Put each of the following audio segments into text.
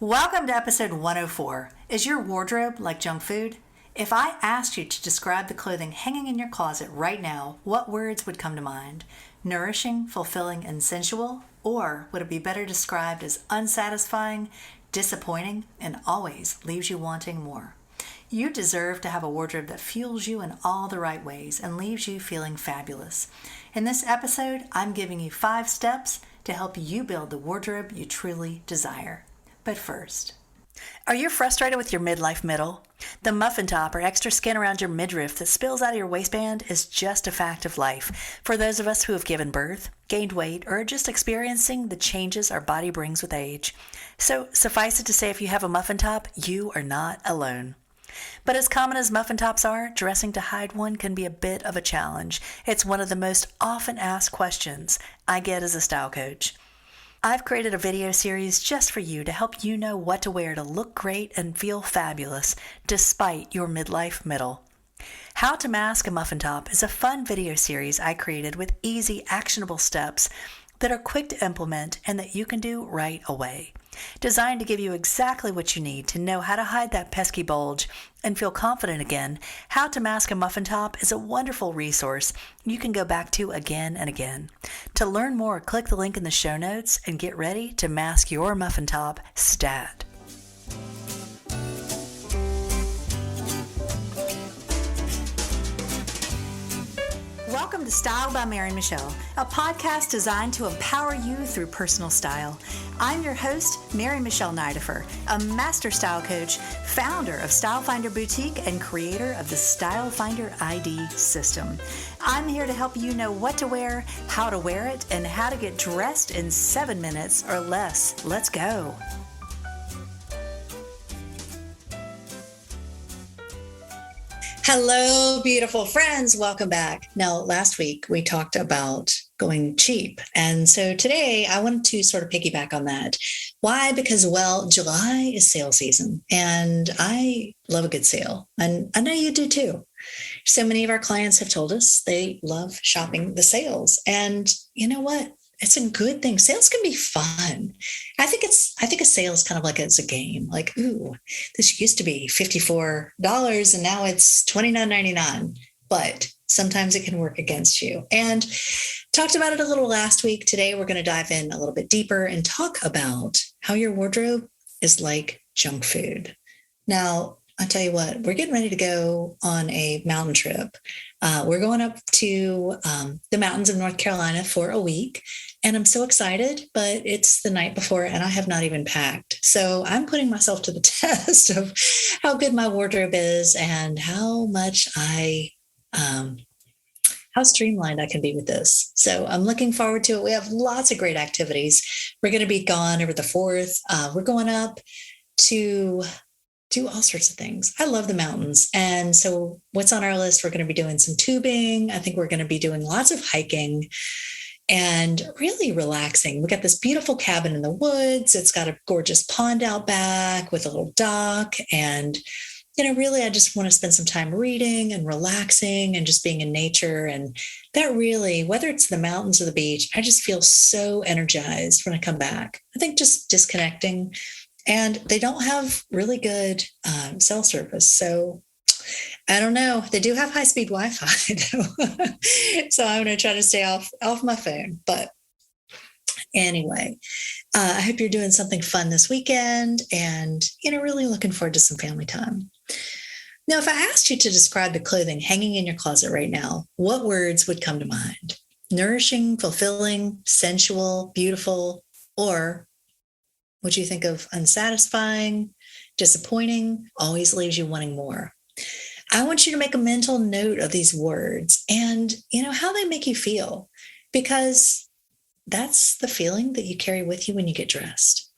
Welcome to episode 104. Is your wardrobe like junk food? If I asked you to describe the clothing hanging in your closet right now, what words would come to mind? Nourishing, fulfilling, and sensual? Or would it be better described as unsatisfying, disappointing, and always leaves you wanting more? You deserve to have a wardrobe that fuels you in all the right ways and leaves you feeling fabulous. In this episode, I'm giving you 5 steps to help you build the wardrobe you truly desire. But first, are you frustrated with your midlife middle? The muffin top or extra skin around your midriff that spills out of your waistband is just a fact of life for those of us who have given birth, gained weight, or are just experiencing the changes our body brings with age. So suffice it to say, if you have a muffin top, you are not alone. But as common as muffin tops are, dressing to hide one can be a bit of a challenge. It's one of the most often asked questions I get as a style coach. I've created a video series just for you to help you know what to wear to look great and feel fabulous despite your midlife middle. How to Mask a Muffin Top is a fun video series I created with easy, actionable steps that are quick to implement and that you can do right away. Designed to give you exactly what you need to know how to hide that pesky bulge and feel confident again, How to Mask a Muffin Top is a wonderful resource you can go back to again and again. To learn more, click the link in the show notes and get ready to mask your muffin top stat. Welcome to Style by Mary Michelle, a podcast designed to empower you through personal style. I'm your host, Mary Michelle Nidifer, a master style coach, founder of Style Finder Boutique, and creator of the Style Finder ID system. I'm here to help you know what to wear, how to wear it, and how to get dressed in 7 minutes or less. Let's go. Hello, beautiful friends. Welcome back. Now, last week we talked about going cheap. And so today I wanted to sort of piggyback on that. Why? Because, well, July is sale season and I love a good sale. And I know you do too. So many of our clients have told us they love shopping the sales. And you know what? It's a good thing. Sales can be fun. I think a sale is kind of like it's a game. Like, ooh, this used to be $54 and now it's $29.99. But sometimes it can work against you. And talked about it a little last week. Today, we're going to dive in a little bit deeper and talk about how your wardrobe is like junk food. Now, I'll tell you what, we're getting ready to go on a mountain trip. We're going up to the mountains of North Carolina for a week. And I'm so excited, but it's the night before and I have not even packed. So I'm putting myself to the test of how good my wardrobe is and how much how streamlined I can be with this. So I'm looking forward to it. We have lots of great activities. We're going to be gone over the 4th. We're going up to do all sorts of things. I love the mountains. And so what's on our list? We're going to be doing some tubing. I think we're going to be doing lots of hiking and really relaxing. We got this beautiful cabin in the woods. It's got a gorgeous pond out back with a little dock. And, you know, really, I just want to spend some time reading and relaxing and just being in nature. And that really, whether it's the mountains or the beach, I just feel so energized when I come back. I think just disconnecting. And they don't have really good cell service. So I don't know. They do have high-speed Wi-Fi, though. So I'm going to try to stay off my phone. But anyway, I hope you're doing something fun this weekend and, you know, really looking forward to some family time. Now, if I asked you to describe the clothing hanging in your closet right now, what words would come to mind? Nourishing, fulfilling, sensual, beautiful, or would you think of unsatisfying, disappointing, always leaves you wanting more? I want you to make a mental note of these words and, you know, how they make you feel, because that's the feeling that you carry with you when you get dressed.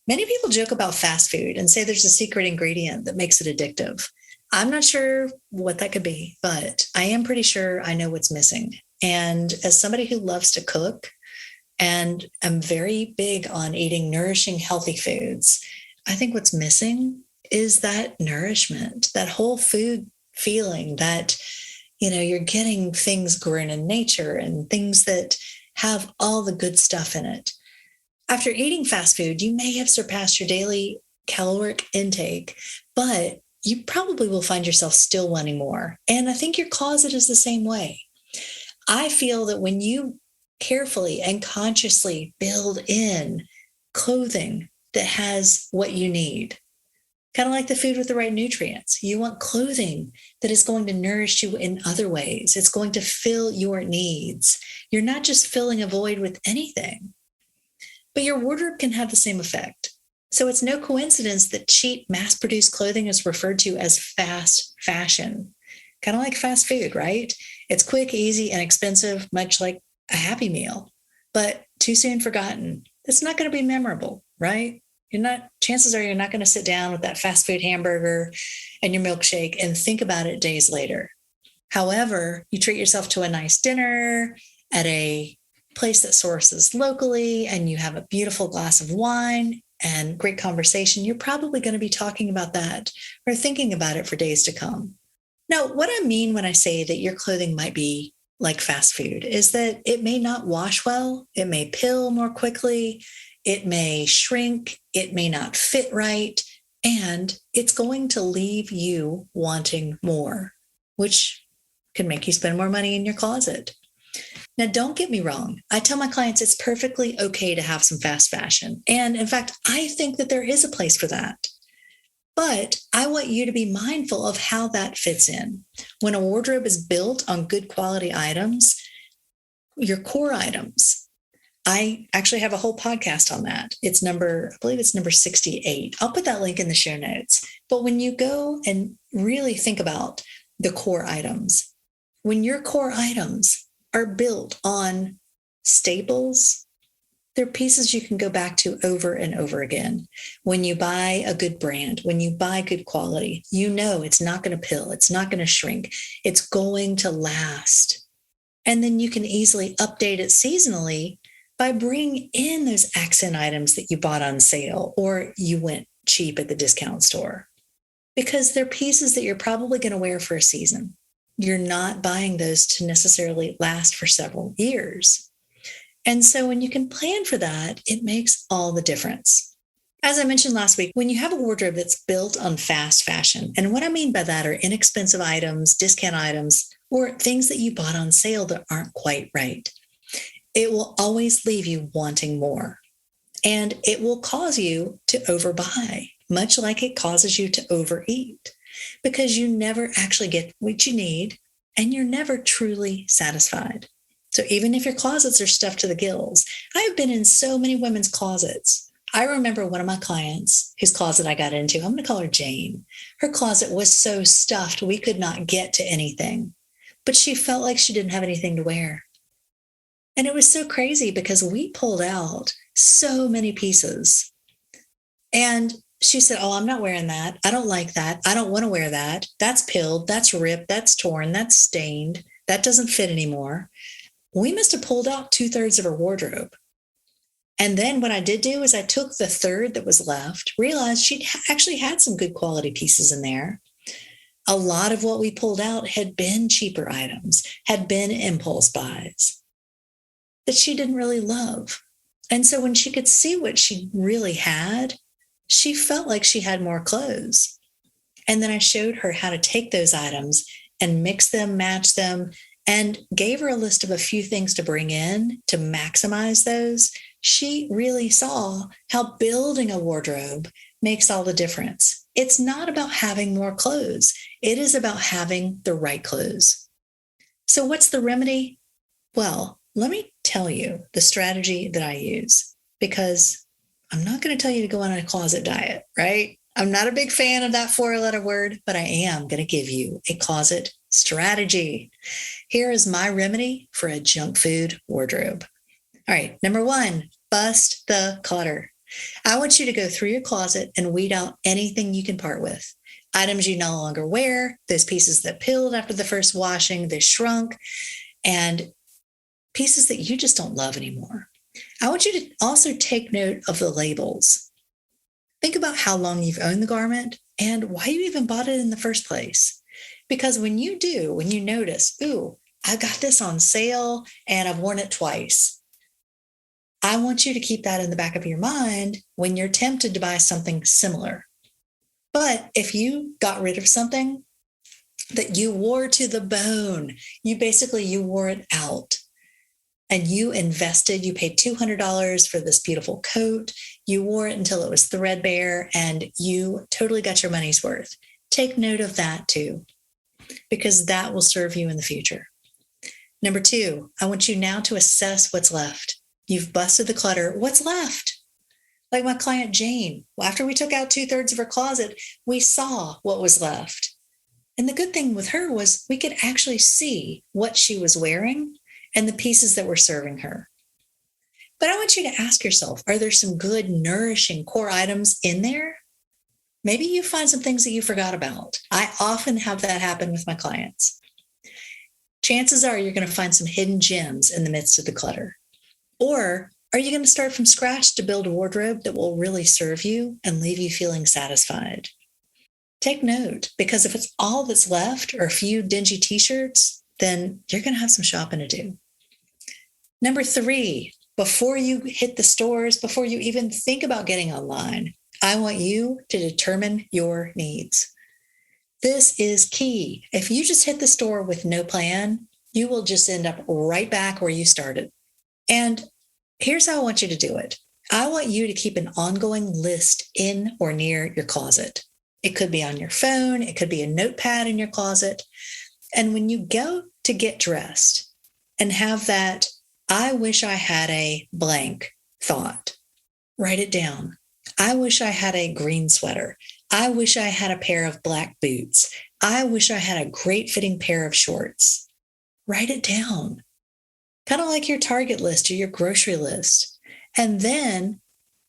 Many people joke about fast food and say there's a secret ingredient that makes it addictive. I'm not sure what that could be, but I am pretty sure I know what's missing. And as somebody who loves to cook, and I'm very big on eating nourishing, healthy foods, I think what's missing is that nourishment, that whole food feeling that, you know, you're getting things grown in nature and things that have all the good stuff in it. After eating fast food, you may have surpassed your daily caloric intake, but you probably will find yourself still wanting more. And I think your closet is the same way. I feel that when you carefully and consciously build in clothing that has what you need, kind of like the food with the right nutrients, you want clothing that is going to nourish you in other ways. It's going to fill your needs. You're not just filling a void with anything, but your wardrobe can have the same effect. So it's no coincidence that cheap, mass produced clothing is referred to as fast fashion, kind of like fast food, right? It's quick, easy, and expensive, much like a Happy Meal, but too soon forgotten. It's not going to be memorable, right? Chances are you're not going to sit down with that fast food hamburger and your milkshake and think about it days later. However, you treat yourself to a nice dinner at a place that sources locally and you have a beautiful glass of wine and great conversation, you're probably going to be talking about that or thinking about it for days to come. Now, what I mean when I say that your clothing might be like fast food is that it may not wash well, it may pill more quickly, it may shrink, it may not fit right, and it's going to leave you wanting more, which can make you spend more money in your closet. Now, don't get me wrong. I tell my clients it's perfectly okay to have some fast fashion. And in fact, I think that there is a place for that. But I want you to be mindful of how that fits in. When a wardrobe is built on good quality items, your core items, I actually have a whole podcast on that. I believe it's number 68. I'll put that link in the show notes. But when you go and really think about the core items, when your core items are built on staples, they're pieces you can go back to over and over again. When you buy a good brand, when you buy good quality, you know it's not going to pill, it's not going to shrink, it's going to last. And then you can easily update it seasonally by bringing in those accent items that you bought on sale or you went cheap at the discount store, because they're pieces that you're probably going to wear for a season. You're not buying those to necessarily last for several years. And so when you can plan for that, it makes all the difference. As I mentioned last week, when you have a wardrobe that's built on fast fashion, and what I mean by that are inexpensive items, discount items, or things that you bought on sale that aren't quite right, it will always leave you wanting more. And it will cause you to overbuy, much like it causes you to overeat, because you never actually get what you need and you're never truly satisfied. So even if your closets are stuffed to the gills, I have been in so many women's closets. I remember one of my clients whose closet I got into, I'm going to call her Jane. Her closet was so stuffed we could not get to anything, but she felt like she didn't have anything to wear. And it was so crazy because we pulled out so many pieces. And she said, "Oh, I'm not wearing that. I don't like that. I don't want to wear that. That's pilled. That's ripped. That's torn. That's stained. That doesn't fit anymore." We must have pulled out 2/3 of her wardrobe. And then what I did do is I took the third that was left, realized she actually had some good quality pieces in there. A lot of what we pulled out had been cheaper items, had been impulse buys that she didn't really love. And so when she could see what she really had, she felt like she had more clothes. And then I showed her how to take those items and mix them, match them, and gave her a list of a few things to bring in to maximize those. She really saw how building a wardrobe makes all the difference. It's not about having more clothes. It is about having the right clothes. So what's the remedy? Well, let me tell you the strategy that I use, because I'm not going to tell you to go on a closet diet, right? I'm not a big fan of that 4-letter word, but I am going to give you a closet strategy. Here is my remedy for a junk food wardrobe. All right, number 1, bust the clutter. I want you to go through your closet and weed out anything you can part with. Items you no longer wear, those pieces that peeled after the first washing, they shrunk, and pieces that you just don't love anymore. I want you to also take note of the labels. Think about how long you've owned the garment and why you even bought it in the first place. Because when you notice, ooh, I got this on sale and I've worn it twice, I want you to keep that in the back of your mind when you're tempted to buy something similar. But if you got rid of something that you wore to the bone, you wore it out and you invested, you paid $200 for this beautiful coat, you wore it until it was threadbare and you totally got your money's worth. Take note of that too, because that will serve you in the future. Number 2, I want you now to assess what's left. You've busted the clutter. What's left? Like my client Jane, after we took out 2/3 of her closet, we saw what was left. And the good thing with her was we could actually see what she was wearing and the pieces that were serving her. But I want you to ask yourself, are there some good, nourishing core items in there? Maybe you find some things that you forgot about. I often have that happen with my clients. Chances are you're going to find some hidden gems in the midst of the clutter. Or are you going to start from scratch to build a wardrobe that will really serve you and leave you feeling satisfied? Take note, because if it's all that's left or a few dingy t-shirts, then you're going to have some shopping to do. Number 3, before you hit the stores, before you even think about getting online, I want you to determine your needs. This is key. If you just hit the store with no plan, you will just end up right back where you started. And here's how I want you to do it. I want you to keep an ongoing list in or near your closet. It could be on your phone. It could be a notepad in your closet. And when you go to get dressed and have that, I wish I had a blank thought, write it down. I wish I had a green sweater. I wish I had a pair of black boots. I wish I had a great fitting pair of shorts. Write it down. Kind of like your Target list or your grocery list. And then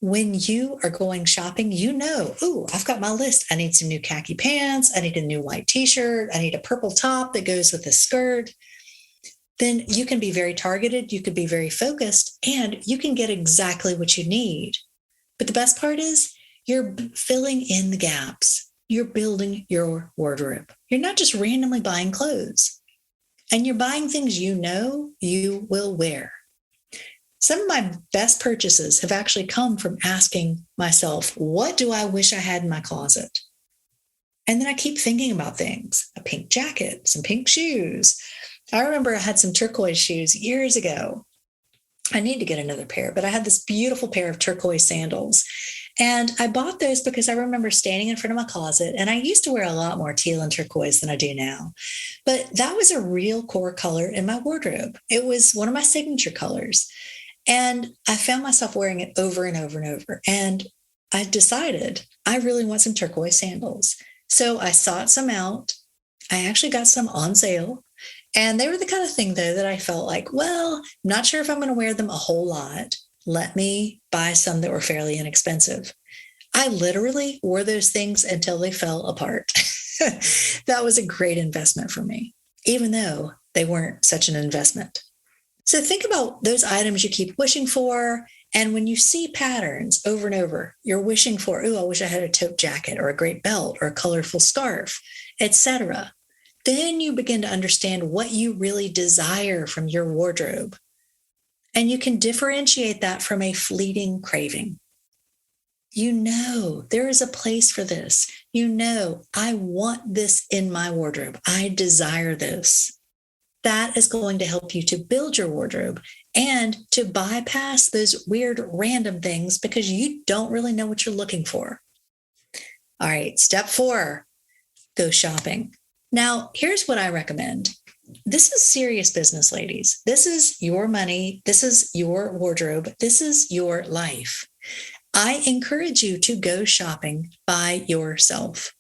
when you are going shopping, I've got my list. I need some new khaki pants. I need a new white t-shirt. I need a purple top that goes with this skirt. Then you can be very targeted. You can be very focused and you can get exactly what you need. But the best part is you're filling in the gaps. You're building your wardrobe. You're not just randomly buying clothes. And you're buying things you know you will wear. Some of my best purchases have actually come from asking myself, what do I wish I had in my closet? And then I keep thinking about things, a pink jacket, some pink shoes. I remember I had some turquoise shoes years ago. I need to get another pair, but I had this beautiful pair of turquoise sandals. And I bought those because I remember standing in front of my closet, and I used to wear a lot more teal and turquoise than I do now. But that was a real core color in my wardrobe. It was one of my signature colors. And I found myself wearing it over and over and over. And I decided I really want some turquoise sandals. So I sought some out. I actually got some on sale. And they were the kind of thing, though, that I felt like, well, I'm not sure if I'm going to wear them a whole lot. Let me buy some that were fairly inexpensive. I literally wore those things until they fell apart. That was a great investment for me, even though they weren't such an investment. So think about those items you keep wishing for. And when you see patterns over and over, you're wishing for, I wish I had a taupe jacket or a great belt or a colorful scarf, etc. Then you begin to understand what you really desire from your wardrobe. And you can differentiate that from a fleeting craving. There is a place for this. I want this in my wardrobe. I desire this. That is going to help you to build your wardrobe and to bypass those weird random things because you don't really know what you're looking for. All right, step 4, go shopping. Now, here's what I recommend. This is serious business, ladies. This is your money. This is your wardrobe. This is your life. I encourage you to go shopping by yourself.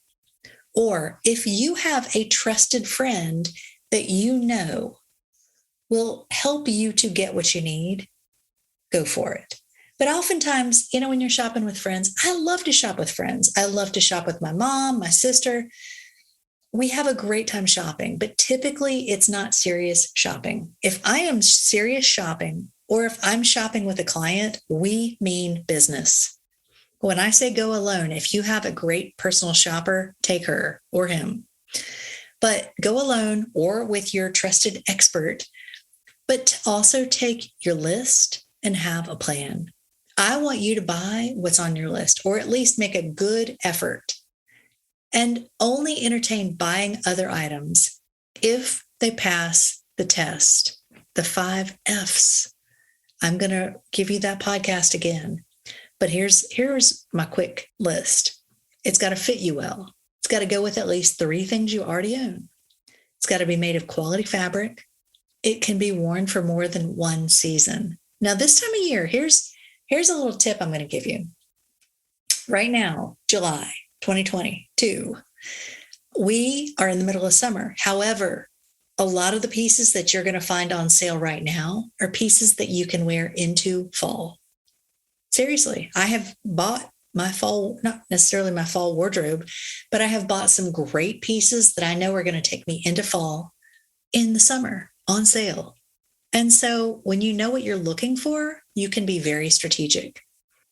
Or if you have a trusted friend that you know will help you to get what you need, go for it. But oftentimes, when you're shopping with friends, I love to shop with friends. I love to shop with my mom, my sister. We have a great time shopping, but typically it's not serious shopping. If I am serious shopping, or if I'm shopping with a client, we mean business. When I say go alone, if you have a great personal shopper, take her or him. But go alone or with your trusted expert, but also take your list and have a plan. I want you to buy what's on your list, or at least make a good effort, and only entertain buying other items if they pass the test, the 5 F's. I'm going to give you that podcast again, but here's my quick list. It's got to fit you well. It's got to go with at least 3 things you already own. It's got to be made of quality fabric. It can be worn for more than 1 season. Now, this time of year, here's a little tip I'm going to give you. Right now, July 2022, we are in the middle of summer. However, a lot of the pieces that you're going to find on sale right now are pieces that you can wear into fall. Seriously, I have bought my fall, not necessarily my fall wardrobe, but I have bought some great pieces that I know are going to take me into fall in the summer on sale. And so when you know what you're looking for, you can be very strategic.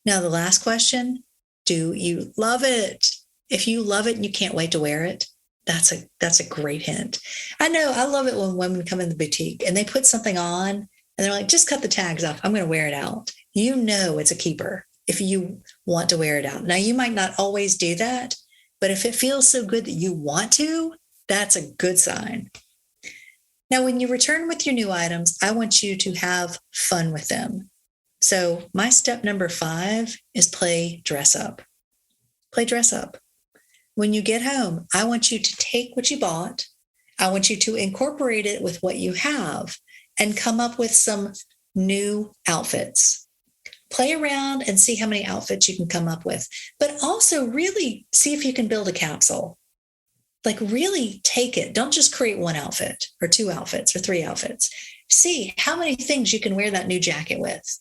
Now, the last question, do you love it? If you love it and you can't wait to wear it, that's a great hint. I know I love it when women come in the boutique and they put something on and they're like, just cut the tags off. I'm going to wear it out. You know, it's a keeper if you want to wear it out. Now, you might not always do that, but if it feels so good that you want to, that's a good sign. Now, when you return with your new items, I want you to have fun with them. So my step number 5 is play dress up. Play dress up. When you get home, I want you to take what you bought. I want you to incorporate it with what you have and come up with some new outfits. Play around and see how many outfits you can come up with, but also really see if you can build a capsule. Like, really take it. Don't just create 1 outfit or 2 outfits or 3 outfits. See how many things you can wear that new jacket with.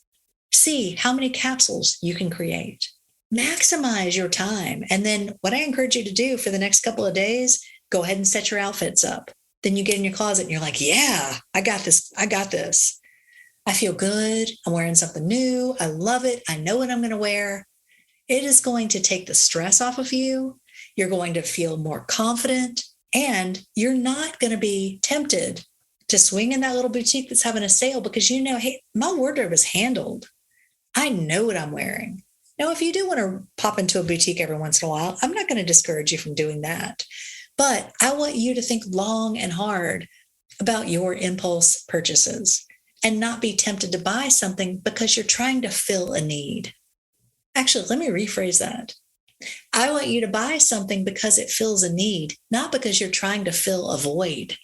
See how many capsules you can create. Maximize your time. And then what I encourage you to do for the next couple of days, go ahead and set your outfits up. Then you get in your closet and you're like, yeah, I got this. I got this. I feel good. I'm wearing something new. I love it. I know what I'm going to wear. It is going to take the stress off of you. You're going to feel more confident, and you're not going to be tempted to swing in that little boutique that's having a sale because you know, hey, my wardrobe is handled. I know what I'm wearing. Now, if you do want to pop into a boutique every once in a while, I'm not going to discourage you from doing that. But I want you to think long and hard about your impulse purchases and not be tempted to buy something because you're trying to fill a need. Actually, let me rephrase that. I want you to buy something because it fills a need, not because you're trying to fill a void.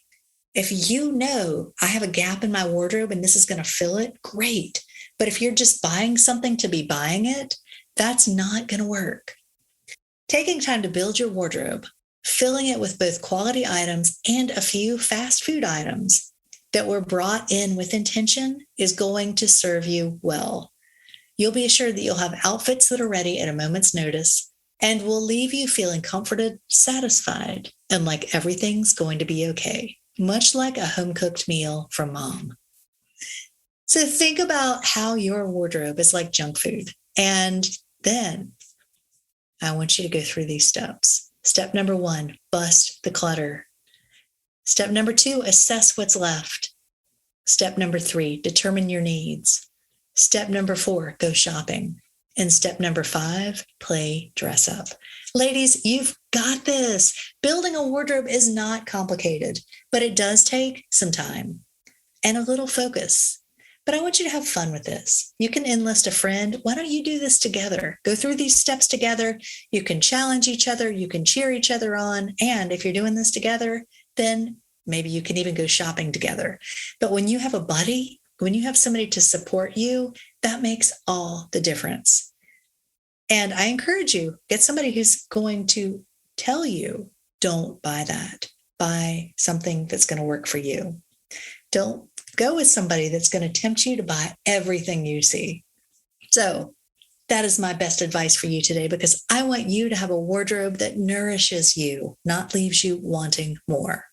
If you know I have a gap in my wardrobe and this is going to fill it, great. But if you're just buying something to be buying it, that's not going to work. Taking time to build your wardrobe, filling it with both quality items and a few fast food items that were brought in with intention is going to serve you well. You'll be assured that you'll have outfits that are ready at a moment's notice and will leave you feeling comforted, satisfied, and like everything's going to be okay, much like a home-cooked meal from mom. So think about how your wardrobe is like junk food. And then I want you to go through these steps. Step number 1, bust the clutter. Step number 2, assess what's left. Step number 3, determine your needs. Step number 4, go shopping. And step number 5, play dress up. Ladies, you've got this. Building a wardrobe is not complicated, but it does take some time and a little focus. But I want you to have fun with this. You can enlist a friend. Why don't you do this together? Go through these steps together. You can challenge each other. You can cheer each other on. And if you're doing this together, then maybe you can even go shopping together. But when you have a buddy, when you have somebody to support you, that makes all the difference. And I encourage you, get somebody who's going to tell you, don't buy that. Buy something that's going to work for you. Don't go with somebody that's going to tempt you to buy everything you see. So that is my best advice for you today, because I want you to have a wardrobe that nourishes you, not leaves you wanting more.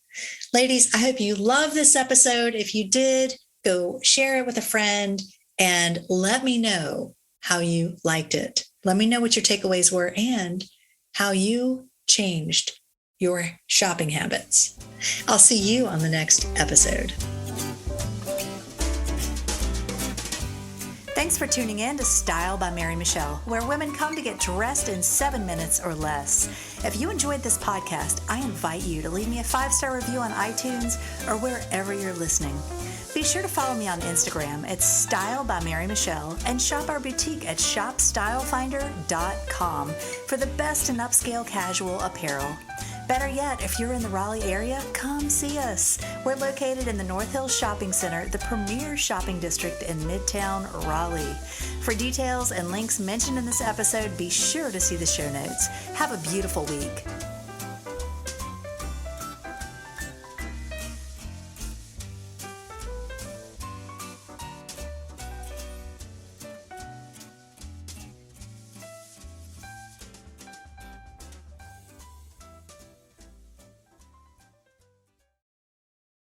Ladies, I hope you love this episode. If you did, go share it with a friend and let me know how you liked it. Let me know what your takeaways were and how you changed your shopping habits. I'll see you on the next episode. Thanks Thanks for tuning in to Style by Mary Michelle, where women come to get dressed in 7 minutes or less. If you enjoyed this podcast, I invite you to leave me a 5-star review on iTunes or wherever you're listening. Be sure to follow me on Instagram at Style by Mary Michelle and shop our boutique at shopstylefinder.com for the best in upscale casual apparel. Better yet, if you're in the Raleigh area, come see us. We're located in the North Hills Shopping Center, the premier shopping district in Midtown Raleigh. For details and links mentioned in this episode, be sure to see the show notes. Have a beautiful week.